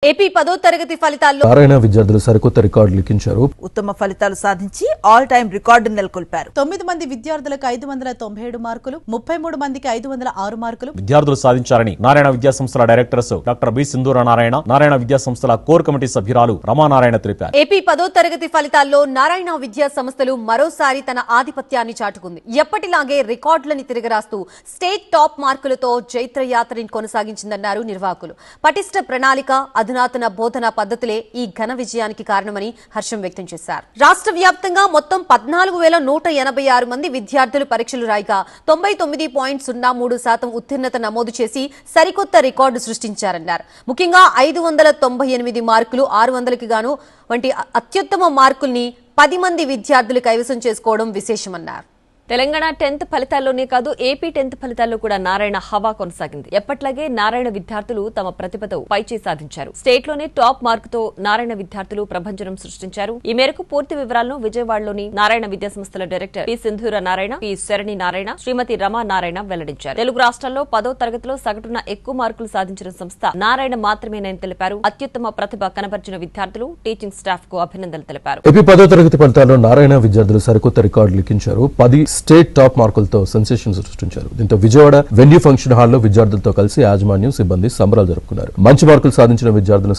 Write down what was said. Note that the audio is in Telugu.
ఏపీ 10వ తరగతి ఫలితాల్లో నారాయణ విద్యార్థులు సరికొత్త రికార్డు లిఖించారు. ఉత్తమ ఫలితాలు సాధించి ఆల్ టైమ్ రికార్డు నెలకొల్పారు. 9 మంది విద్యార్థులకు 597 మార్కులు, 33 మందికి 506 మార్కులు విద్యార్థులు సాధించారని నారాయణ విద్యా సంస్థల డైరెక్టర్స్ డాక్టర్ బి సింధూర నారాయణ విద్యా సంస్థల కోర్ కమిటీ సభ్యురాలు రమానారాయణ తెలిపారు. ఏపీ 10వ తరగతి ఫలితాల్లో నారాయణ విద్యా సంస్థలు మరోసారి తన ఆధిపత్యాన్ని చాటుకుంది. ఎప్పటిలాగే రికార్డులని తిరగరాస్తూ స్టేట్ టాప్ మార్కులతో జైత్రయాత్రని కొనసాగించిందన్నారు నిర్వాహకులు. పటిష్ట ప్రణాళిక, అధునాతన బోధనా పద్ధతులే ఈ ఘన విజయానికి కారణమని హర్షం వ్యక్తం చేశారు. రాష్ట్ర వ్యాప్తంగా మొత్తం 14,186 మంది విద్యార్థులు పరీక్షలు రాయగా 99.03% ఉత్తీర్ణత నమోదు చేసి సరికొత్త రికార్డు సృష్టించారన్నారు. ముఖ్యంగా 598 మార్కులు, 600కి గాను వంటి అత్యుత్తమ మార్కుల్ని 10 మంది విద్యార్థులు కైవసం చేసుకోవడం విశేషమన్నారు. తెలంగాణ 10th ఫలితాల్లోనే కాదు, ఏపీ 10th ఫలితాల్లో కూడా నారాయణ హవా కొనసాగింది. ఎప్పట్లాగే నారాయణ విద్యార్థులు తమ ప్రతిభతో పైచేయి సాధించారు. స్టేట్ లోనే టాప్ మార్కుతో నారాయణ విద్యార్థులు ప్రభంజనం సృష్టించారు. ఈ మేరకు పూర్తి వివరాలను విజయవాడలోని నారాయణ విద్యా సంస్థల డైరెక్టర్ పి సింధూర నారాయణ, పి శరణి నారాయణ, శ్రీమతి రమా నారాయణ వెల్లడించారు. తెలుగు రాష్ట్రాల్లో 10వ తరగతిలో సగటున ఎక్కువ మార్కులు సాధించిన సంస్థ నారాయణ మాత్రమేనని తెలిపారు. అత్యుత్తమ ప్రతిభ కనబర్చిన విద్యార్థులు, టీచింగ్ స్టాఫ్ కు అభినందనలు తెలిపారు. ఏపీ 10వ తరగతి ఫలితాల్లో నారాయణ విద్యార్థులు సరికొత్త రికార్డు లిఖించారు. 10 స్టేట్ టాప్ మార్కులతో సెన్సేషన్ సృష్టించారు. దీంతో విజయవాడ వెన్యూ ఫంక్షన్ హాల్లో విద్యార్థులతో కలిసి యాజమాన్యం, సిబ్బంది సంబరాలు జరుపుకున్నారు. మంచి మార్కులు సాధించిన విద్యార్థులను